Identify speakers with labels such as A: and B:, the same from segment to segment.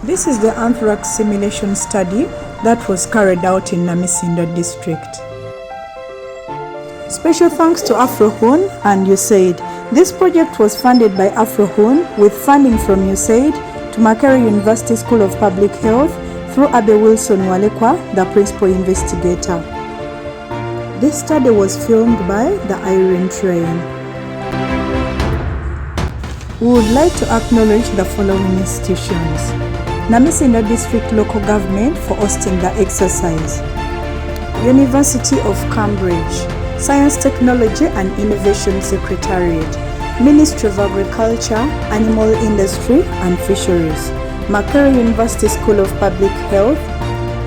A: This is the Anthrax Simulation Study that was carried out in Namisindwa District. Special thanks to AfroHoon and USAID. This project was funded by AfroHoon with funding from USAID to Makerere University School of Public Health through Abe Wilson Walekwa, the principal investigator. This study was filmed by the Irene Train. We would like to acknowledge the following institutions: Namisindwa District Local Government for hosting the exercise, University of Cambridge, Science, Technology and Innovation Secretariat, Ministry of Agriculture, Animal Industry and Fisheries, Makerere University School of Public Health,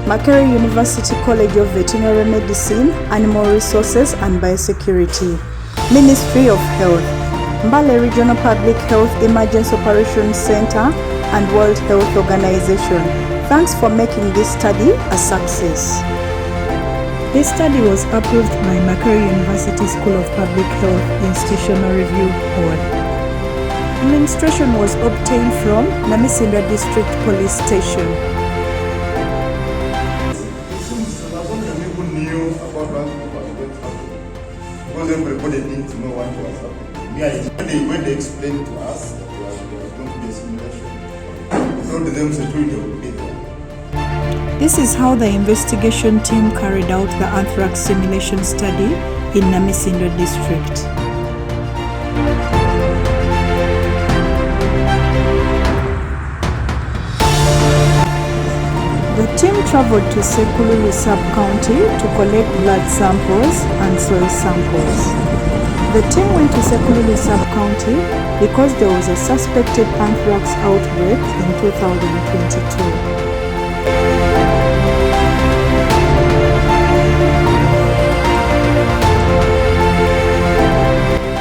A: Makerere University College of Veterinary Medicine, Animal Resources and Biosecurity, Ministry of Health, Mbale Regional Public Health Emergency Operations Center and World Health Organization. Thanks for making this study a success. This study was approved by Makerere University School of Public Health Institutional Review Board. Administration was obtained from Namisindwa District Police Station.
B: Because everybody needs to know what was happening. When they explained to us that there was going to be a simulation, we thought them security would be there.
A: This is how the investigation team carried out the Anthrax Simulation Study in Namisindwa District. The team traveled to Sekululu sub-county to collect blood samples and soil samples. The team went to Sekululu sub-county because there was a suspected anthrax outbreak in 2022.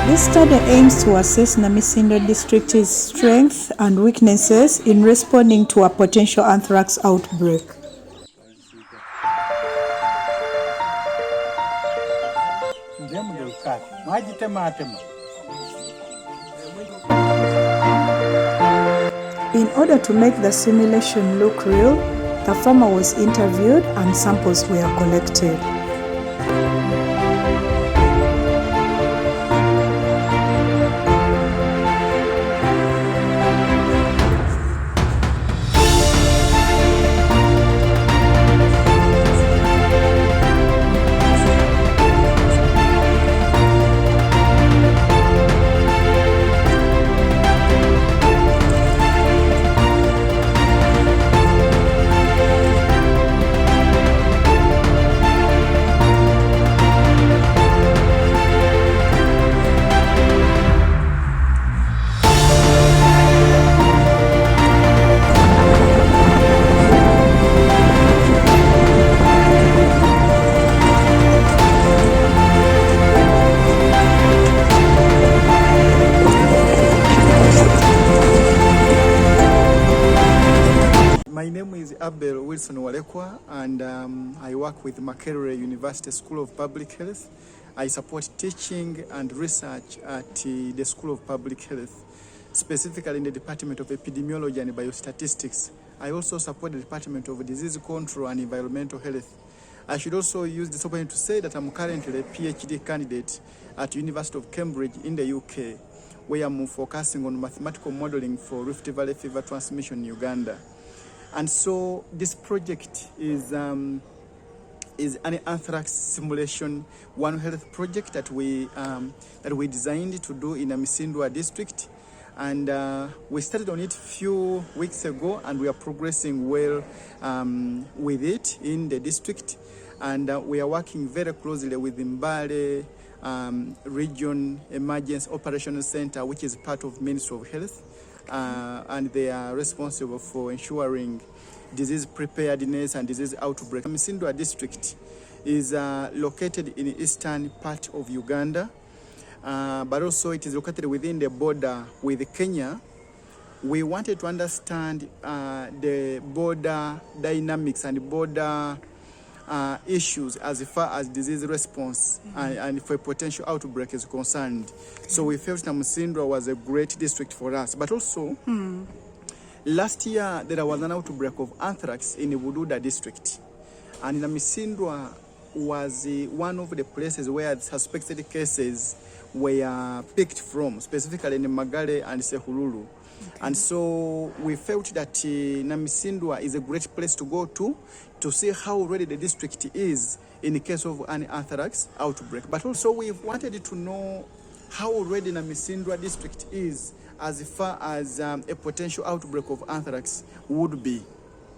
A: This study aims to assess Namisindwa District's strengths and weaknesses in responding to a potential anthrax outbreak. In order to make the simulation look real, the farmer was interviewed and samples were collected.
C: My name is Abe Wilson Walekwa, and I work with Makerere University School of Public Health. I support teaching and research at the School of Public Health, specifically in the Department of Epidemiology and Biostatistics. I also support the Department of Disease Control and Environmental Health. I should also use this opportunity to say that I'm currently a PhD candidate at the University of Cambridge in the UK, where I'm focusing on mathematical modeling for Rift Valley fever transmission in Uganda. And so this project is an anthrax simulation One Health project that we designed to do in Namisindwa District, and we started on it a few weeks ago, and we are progressing well with it in the district, and we are working very closely with the Mbale Region Emergency Operations Center, which is part of Ministry of Health. And they are responsible for ensuring disease preparedness and disease outbreak. Namisindwa District is located in the eastern part of Uganda, but also it is located within the border with Kenya. We wanted to understand the border dynamics and border issues as far as disease response and for a potential outbreak is concerned. So we felt Namisindwa was a great district for us, but also Last year, there was an outbreak of anthrax in Namisindwa District. And Namisindwa was one of the places where the suspected cases were picked from, specifically in Magale and Sehululu. Okay. And so we felt that Namisindwa is a great place to go to see how ready the district is in the case of an anthrax outbreak. But also we wanted to know how ready Namisindwa District is as far as a potential outbreak of anthrax would be.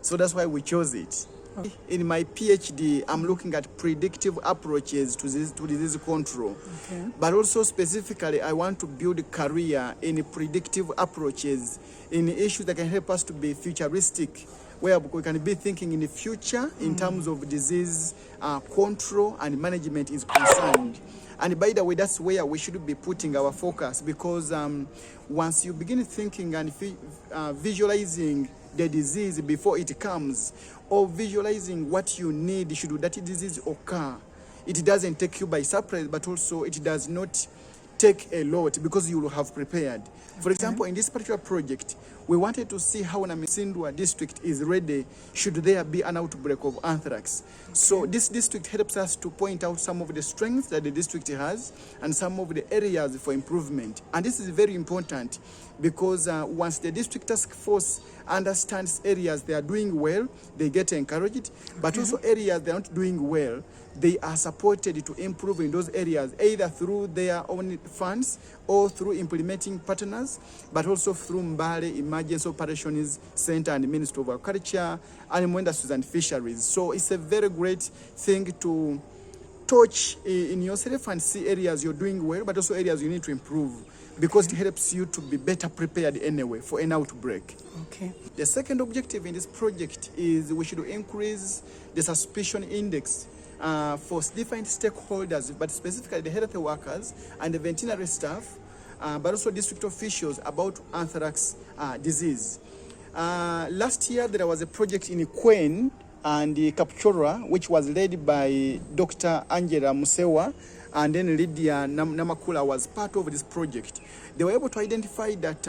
C: So that's why we chose it. Okay. In my PhD, I'm looking at predictive approaches to disease control. Okay. But also specifically, I want to build a career in predictive approaches in issues that can help us to be futuristic, where we can be thinking in the future in terms of disease control and management is concerned. And by the way, that's where we should be putting our focus, because once you begin thinking and visualizing the disease before it comes, or visualizing what you need should that disease occur, it doesn't take you by surprise, but also it does not take a lot because you will have prepared. For example, in this particular project, we wanted to see how Namisindwa District is ready should there be an outbreak of anthrax. Okay. So this district helps us to point out some of the strengths that the district has and some of the areas for improvement. And this is very important because once the district task force understands areas they are doing well, they get encouraged, but also areas they are not doing well, they are supported to improve in those areas, either through their own funds or through implementing partners, but also through Mbale Emergency Operations Center and Ministry of Agriculture, Animal Industries and Fisheries. So it's a very great thing to touch in yourself and see areas you're doing well, but also areas you need to improve, because it helps you to be better prepared anyway for an outbreak. Okay. The second objective in this project is we should increase the suspicion index for different stakeholders, but specifically the health workers and the veterinary staff, but also district officials about anthrax disease. Last year there was a project in Kwen and Kapchorwa, which was led by Dr. Angela Musewa, and then Lydia Namakula was part of this project. They were able to identify that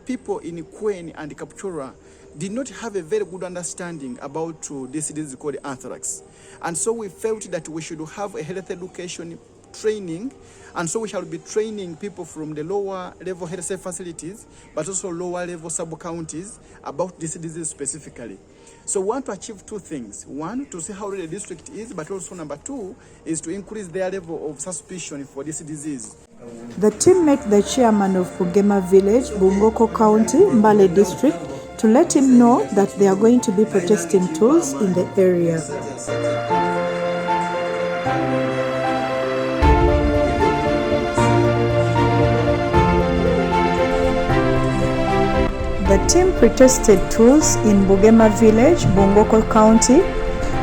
C: people in Kwen and Kapchorwa did not have a very good understanding about this disease called anthrax. And so we felt that we should have a health education training, and so we shall be training people from the lower level health facilities, but also lower level sub-counties about this disease specifically. So we want to achieve two things. One, to see how ready the district is, but also number two is to increase their level of suspicion for this disease.
A: The team met the chairman of Bugema Village, Bungoko County, Mbale District, to let him know that they are going to be protesting tools in the area. The team protested tools in Bugema Village, Bungoko County,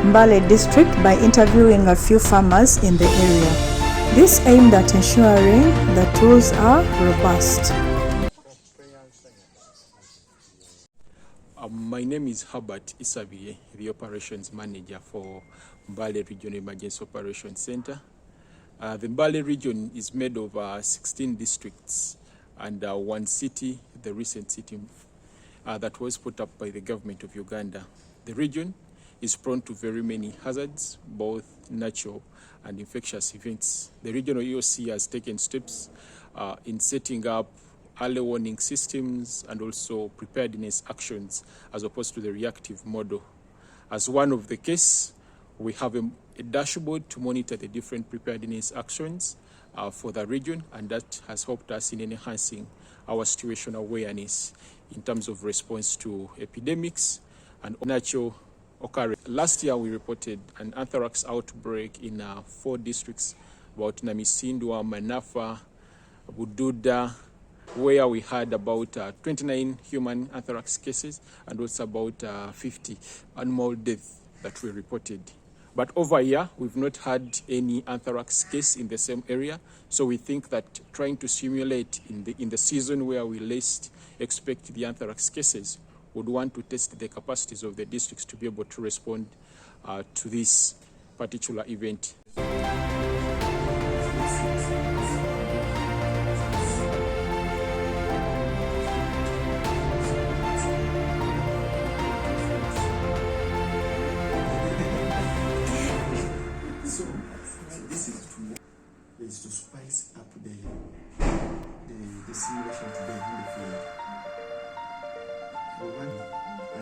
A: Mbale District by interviewing a few farmers in the area. This aimed at ensuring the tools are robust.
D: My name is Herbert Isabie, the Operations Manager for Mbale Regional Emergency Operations Center. The Mbale region is made of 16 districts and one city, the recent city that was put up by the government of Uganda. The region is prone to very many hazards, both natural and infectious events. The regional EOC has taken steps in setting up early warning systems and also preparedness actions as opposed to the reactive model. As one of the case, we have a dashboard to monitor the different preparedness actions for the region, and that has helped us in enhancing our situational awareness in terms of response to epidemics and natural occurrence. Last year we reported an anthrax outbreak in 4 districts, about Namisindwa, Manafa, Bududa, where we had about 29 human anthrax cases and also about 50 animal deaths that we reported. But over here, we've not had any anthrax case in the same area. So we think that trying to simulate in the season where we least expect the anthrax cases would want to test the capacities of the districts to be able to respond to this particular event.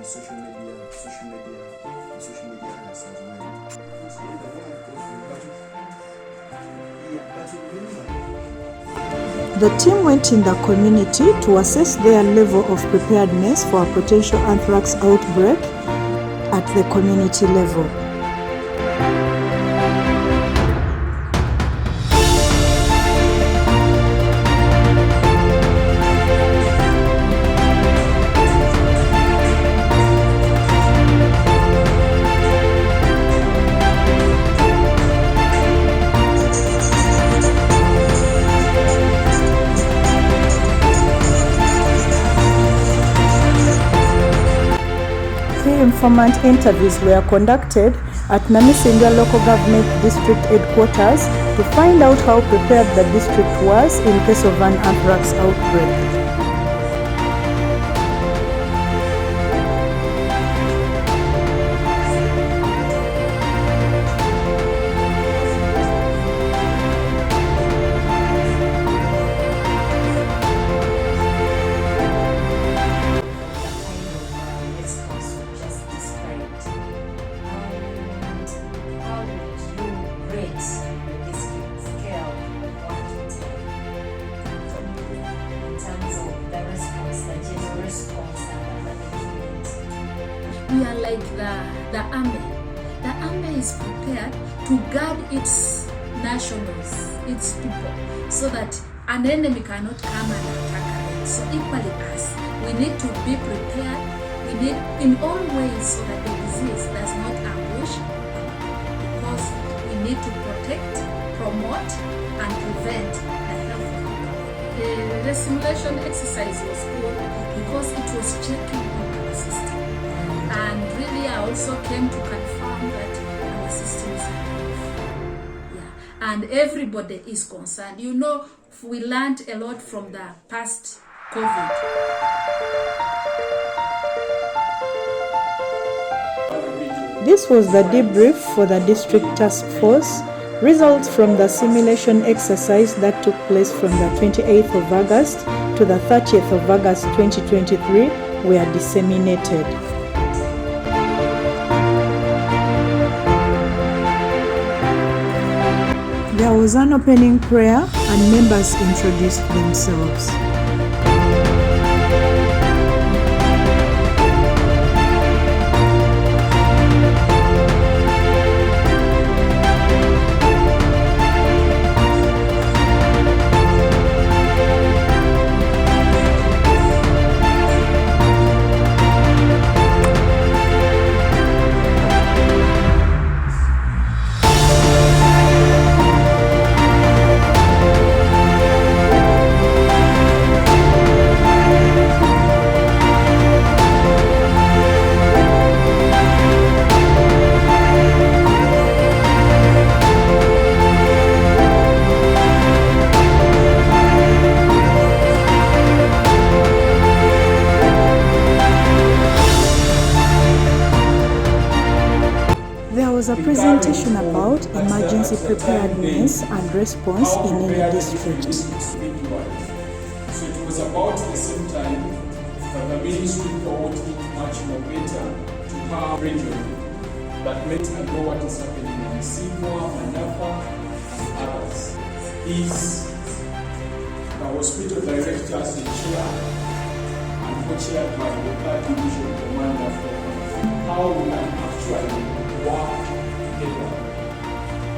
C: and social media as well.
A: The team went in the community to assess their level of preparedness for a potential anthrax outbreak at the community level. Informant interviews were conducted at Namisindwa Local Government District Headquarters to find out how prepared the district was in case of an anthrax outbreak.
E: We are like the army. The army is prepared to guard its nationals, its people, so that an enemy cannot come and attack them. So equally us, we need to be prepared. We need in all ways so that the disease does not ambush, because we need to protect, promote, and prevent the health of people. The simulation exercise was good because it was checking on our system. And really, I also came to confirm that our systems are safe. Yeah, and everybody is concerned. You know, we learned a lot from the past COVID.
A: This was the debrief for the district task force. Results from the simulation exercise that took place from the 28th of August to the 30th of August 2023 were disseminated. There was an opening prayer and members introduced themselves. There was a presentation about emergency preparedness and response in any district.
D: So it was about the same time that the ministry thought it much more better to have a region that makes and know what is happening in Namisindwa, Manafa, and others. Is the hospital directors, the chair, and co-chaired by the 3rd Division Commander for how we can actually work together.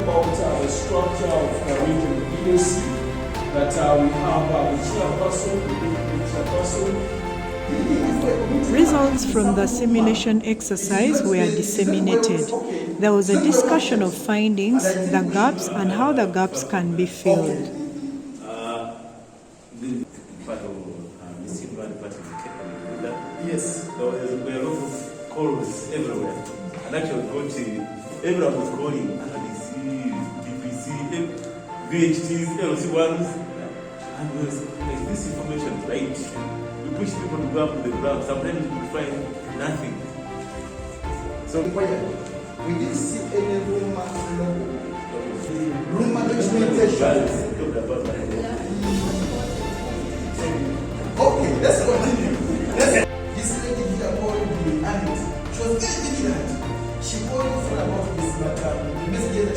D: About the structure of the region EOC, that we have the chairperson,
A: Results from the simulation exercise were disseminated. There was a discussion of findings, the gaps, and how the gaps can be filled.
F: Yes, there were a lot of calls everywhere. And actually, everyone was calling RDC, DPC, VHTs, LC1s. And there was like this information, right? We push people to go up to the ground. Sometimes we find nothing.
C: So we didn't see any rumor documentation. Okay, let's continue. This lady here called the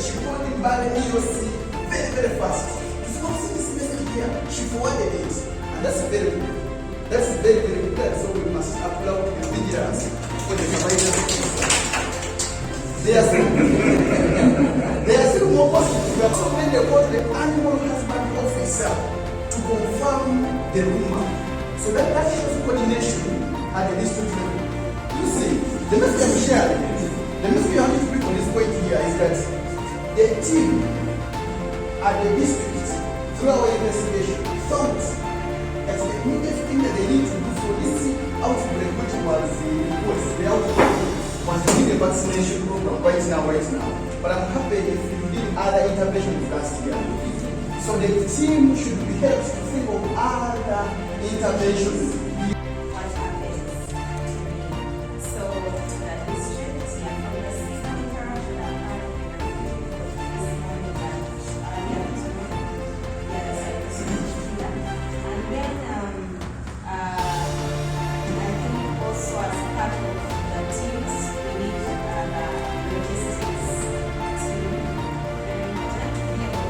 G: she called him back the EOC very, very fast. She's not seeing this message here. She forwarded it. And that's very good. That's very, very good. So we must applaud the vigilance for the surveillance. There are still more positives. We have so many about the animal husband officer to confirm the rumor. So that shows coordination at the district level. You see, the message I'm sharing, the message I want to bring on this point here is that the team at the district, through our investigation, thought that the immediate thing that they need to do for this outbreak, which was the outbreak, was to do the vaccination program right now. But I'm happy if you did other interventions last year. So the team should be helped to think of other interventions.
H: What happens to me? So the district, from the system interaction, I'm part of the review for this morning and then I think also as part of the teams, we need the logistics team. Very important to be able to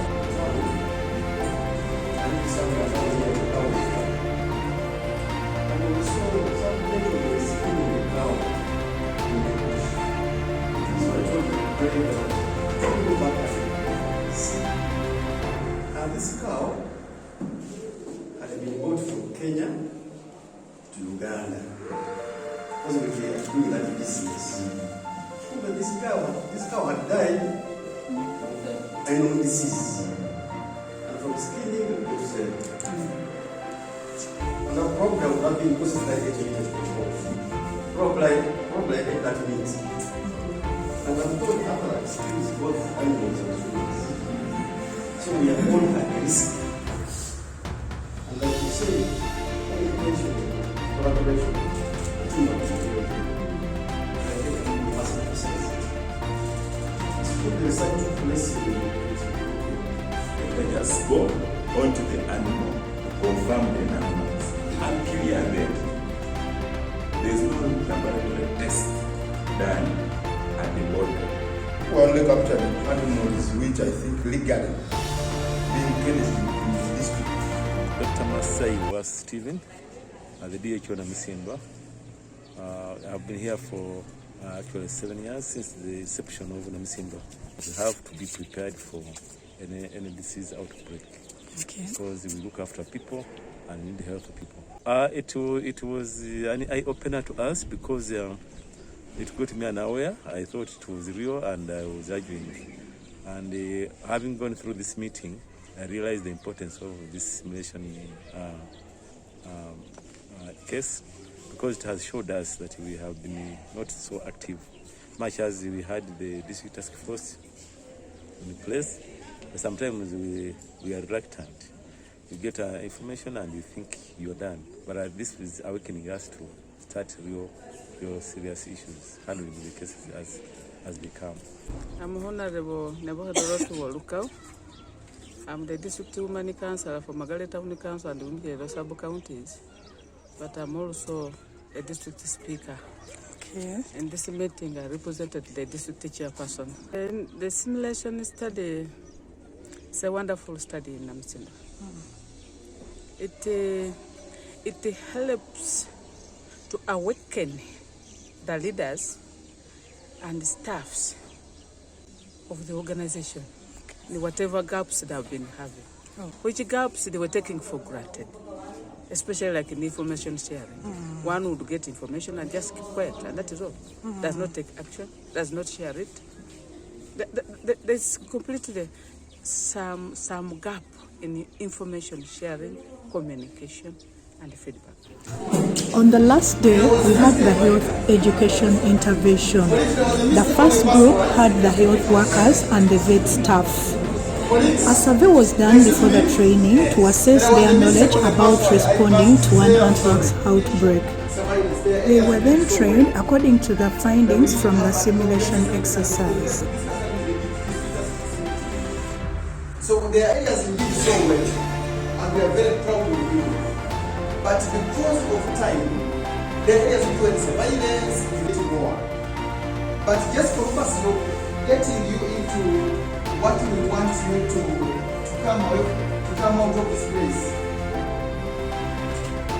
G: This cow had been brought from Kenya to Uganda. Possibly they are doing that business. But this cow had died of unknown disease. And from skinning, it was and the program would have been processed like 8 minutes before. Probably that means. And I'm told Anthrax kills both animals and humans. So we are all at risk. And like you say, education, collaboration, team activity, I think we must emphasize it. It's put the research place in
I: Let us go onto the animal, confirm the animals, and clear them. There is no laboratory test done at the border.
B: We only captured animals which I think legally being cleansed in the district.
F: Dr. Masai was Stephen at the DHO Namisindwa. I've been here for actually 7 years since the inception of Namisindwa. We have to be prepared for any disease outbreak.
A: Okay.
F: Because we look after people and need healthy people. It was an eye-opener to us because it got me unaware. I thought it was real and I was arguing. And having gone through this meeting, I realized the importance of this simulation case because it has showed us that we have been not so active. Much as we had the district task force in place, but sometimes we are reluctant. You get information and you think you're done. But this is awakening us to start real serious issues, handling the cases as they come.
J: I'm Honorable Nebuchadnezzar Walukau. I'm the District Women Councillor for Magale Town Council and Wimpy sub-counties. But I'm also a district speaker.
A: Okay.
J: In this meeting, I represented the district chairperson. And the simulation study is a wonderful study in Namisindwa. It helps to awaken the leaders and staffs of the organization in whatever gaps they have been having. Which gaps they were taking for granted, especially like in information sharing. One would get information and just keep quiet, and that is all. Does not take action, does not share it. There's completely some gap in information sharing, communication, and feedback.
A: On the last day, we had the health education intervention. The first group had the health workers and the vet staff. A survey was done before the training to assess their knowledge about responding to an anthrax outbreak. They were then trained according to the findings from the simulation exercise.
G: So there are areas indeed so well, and we are very proud of you. But because of time, the areas we do in surveillance is a little more. But just for us, getting you into what we want you to come out of this place.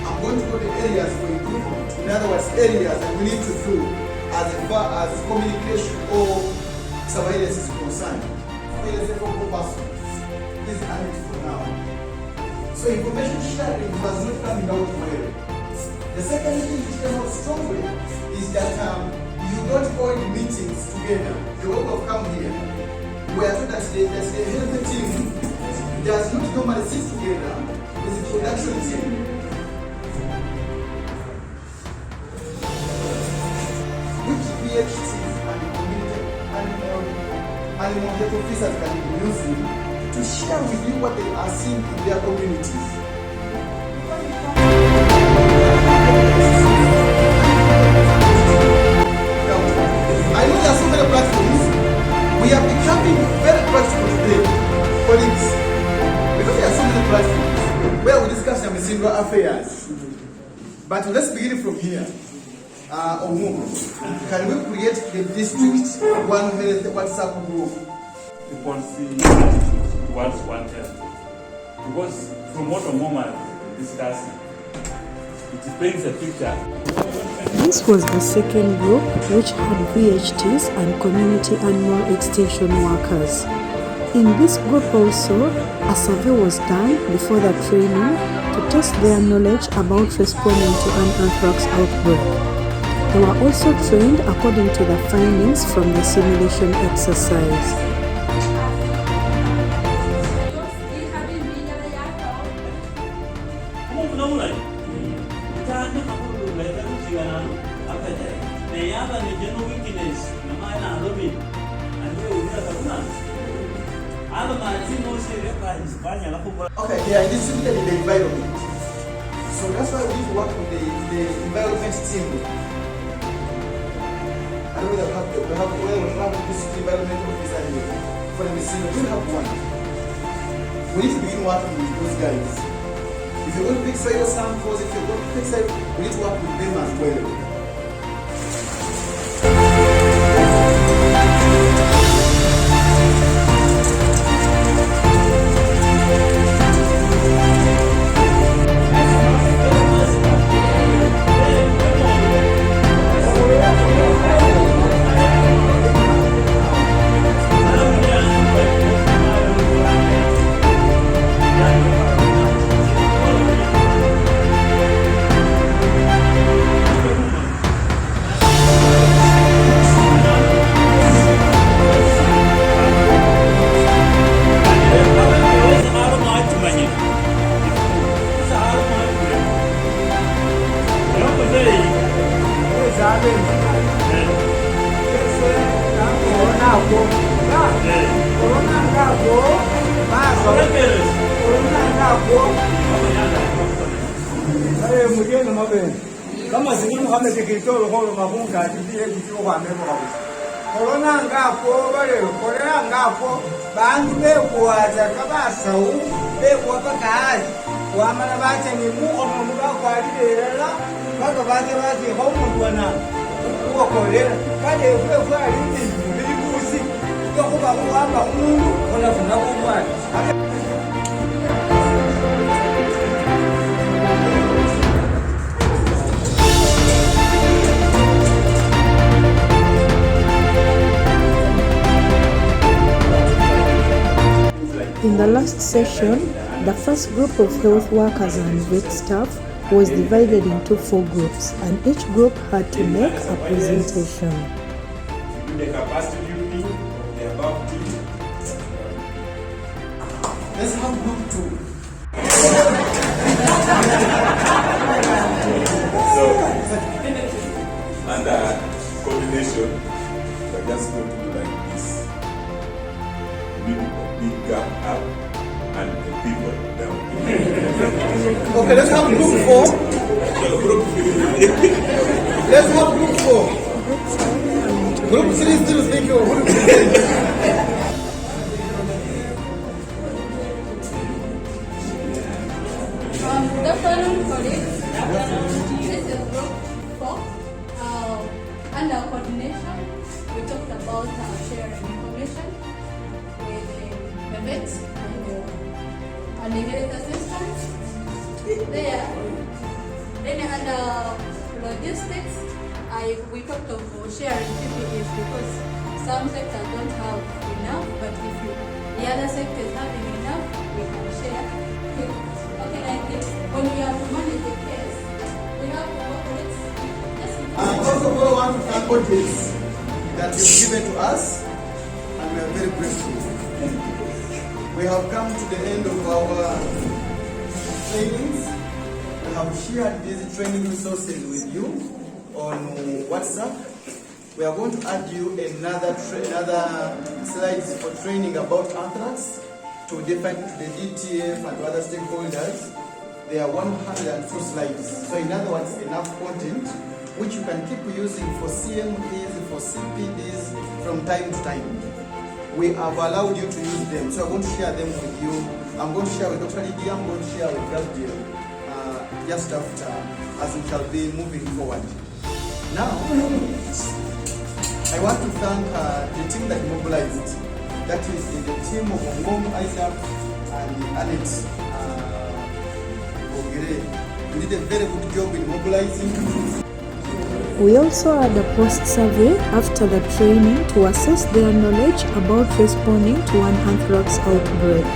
G: I'm going to go to areas for improvement. In other words, areas that we need to do as far as communication or surveillance is concerned. Surveillance for persons is annexed for now. So information sharing was not coming out well. The second thing which came out strongly is that you don't go in meetings together. The way of come here, we are told that the health team does not normally sit together with the production team. Which PhDs and community animal health officers can be using to share with you what they are seeing in their communities. I know there are so many platforms. We are becoming very practical today, colleagues, because there are so many platforms where we discuss Namisindwa affairs. But let's begin from here. Can we create the district One Health WhatsApp group?
F: The policy towards One Health. Because from what Omoma is discussing, it paints a picture.
A: This was the second group, which had VHTs and community animal extension workers. In this group also, a survey was done before the training to test their knowledge about responding to an anthrax outbreak. They were also trained according to the findings from the simulation exercise.
G: Okay, they are distributed in the environment. So that's why we need to work with the environment team. I know that we have this environment officer here. For the machine, we don't have one. We need to begin working with those guys. If you're going to pick soil samples, if you're going to pick soil, we need to work with them as well.
K: kama zingine kama zikitoro holo mabunga ndiye kuchukua memo korona ngapo bale korona ngapo bantu bekwaza kabasau bekwapa kazi wamana bacha ni mukono mubakwalirera baka bacha homo dwana uko kolera kale kwe ali ndi kusi kuba kuamba umuntu ona kunakubwa.
A: In the last session, the first group of health workers and vet staff was divided into 4 groups, and each group had to make a presentation.
I: The capacity building of the above team.
G: Let's have group 2.
I: So, under coordination, we're just going to do like this. Big gap up and the people down.
G: Okay, let's have group 4. Let's have group 4. Group 3 is still thinking.
L: The following colleagues, this is group 4. Under coordination, we talked about sharing information. the vets and the health assistants there. Then under logistics, we talked of sharing PPEs because some sectors don't have enough, but if the other sectors having enough, we can share. Okay, like this. When we have to manage the case, we have to work with
G: First of all, I want to thank God that you've given to us, and we are very grateful. We have come to the end of our trainings. We have shared these training resources with you on WhatsApp. We are going to add you another slides for training about anthrax to the DTF and other stakeholders. There are 102 slides. So in other words, enough content which you can keep using for CMEs, for CPDs from time to time. We have allowed you to use them. So I'm going to share them with you. I'm going to share with Dr. Lydia, I'm going to share with Gabriel just after, as we shall be moving forward. Now, I want to thank the team that mobilized. That is the team of Ngom, Isaac, and Annette Ogere. We did a very good job in mobilizing.
A: We also had a post-survey after the training to assess their knowledge about responding to an anthrax outbreak.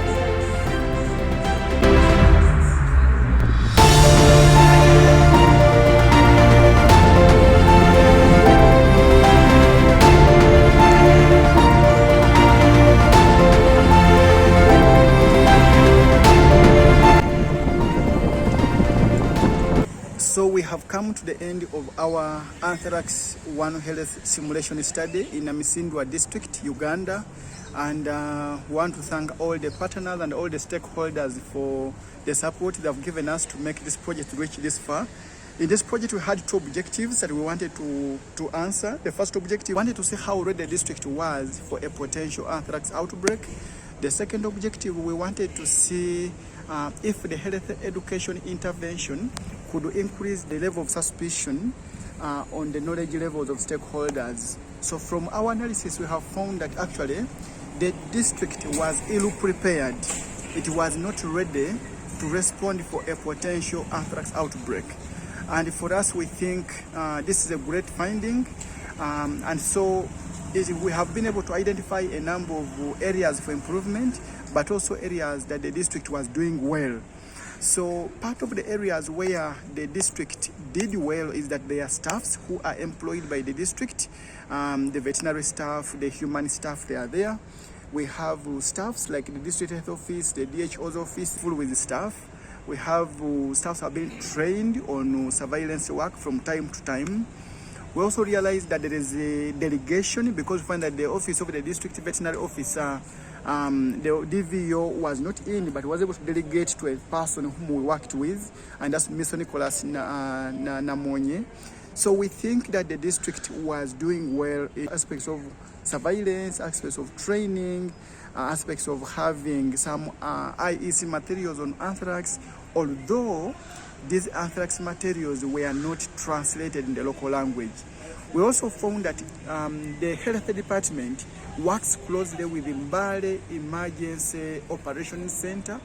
C: So we have come to the end of our Anthrax One Health Simulation Study in Namisindwa District, Uganda. And want to thank all the partners and all the stakeholders for the support they have given us to make this project reach this far. In this project, we had two objectives that we wanted to answer. The first objective, we wanted to see how ready the district was for a potential anthrax outbreak. The second objective, we wanted to see if the health education intervention could increase the level of suspicion on the knowledge levels of stakeholders. So from our analysis, we have found that actually the district was ill prepared. It was not ready to respond for a potential anthrax outbreak. And for us, we think this is a great finding. And so we have been able to identify a number of areas for improvement, but also areas that the district was doing well. So part of the areas where the district did well is that there are staffs who are employed by the district, the veterinary staff, the human staff, they are there. We have staffs like the district health office, the DHO's office, full with the staff. We have staffs who are being trained on surveillance work from time to time. We also realized that there is a delegation because we find that the office of the district veterinary officer, the DVO was not in, but was able to delegate to a person whom we worked with, and that's Mr. Nicholas Namonye. So we think that the district was doing well in aspects of surveillance, aspects of training, aspects of having some IEC materials on anthrax, although these anthrax materials were not translated in the local language. We also found that the health department works closely with the Mbale Emergency Operations Center,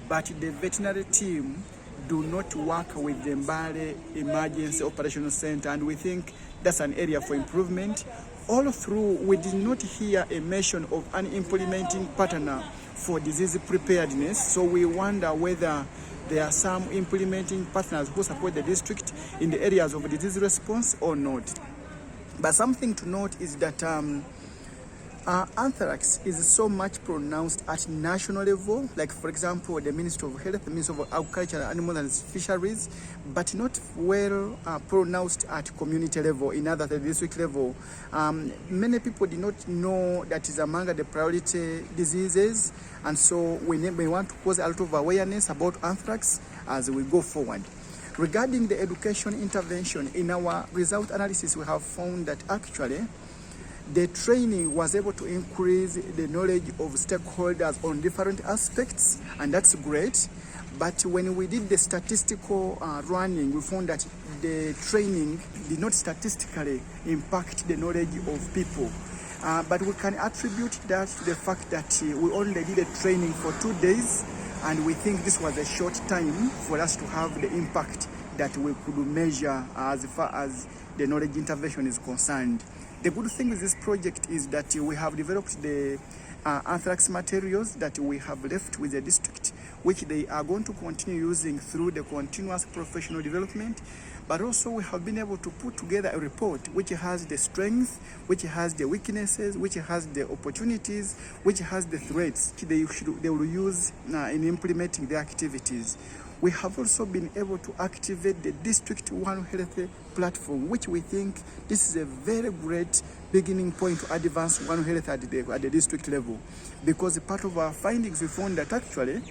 C: but the veterinary team do not work with the Mbale Emergency Operations Center, and we think that's an area for improvement. All through, we did not hear a mention of an implementing partner for disease preparedness, so we wonder whether there are some implementing partners who support the district in the areas of disease response or not. But something to note is that anthrax is so much pronounced at national level, like for example the Ministry of Health, the Ministry of Agriculture, Animals and Fisheries, but not well pronounced at community level, in other the district level. Many people did not know that is among the priority diseases, and so we want to cause a lot of awareness about anthrax as we go forward. Regarding the education intervention, in our result analysis, we have found that actually the training was able to increase the knowledge of stakeholders on different aspects, and that's great. But when we did the statistical running, we found that the training did not statistically impact the knowledge of people. But we can attribute that to the fact that we only did a training for 2 days, and we think this was a short time for us to have the impact that we could measure as far as the knowledge intervention is concerned. The good thing with this project is that we have developed the anthrax materials that we have left with the district, which they are going to continue using through the continuous professional development. But also we have been able to put together a report which has the strengths, which has the weaknesses, which has the opportunities, which has the threats they will use in implementing the activities. We have also been able to activate the District One Health platform, which we think this is a very great beginning point to advance One Health at the district level. Because part of our findings, we found that actually,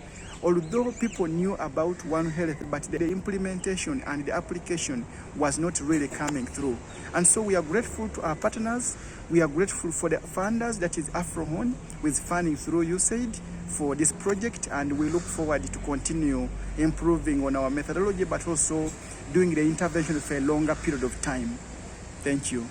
C: although people knew about One Health, but the implementation and the application was not really coming through. And so we are grateful to our partners. We are grateful for the funders, that is AfroHorn, with funding through USAID for this project, and we look forward to continue improving on our methodology, but also doing the intervention for a longer period of time. Thank you.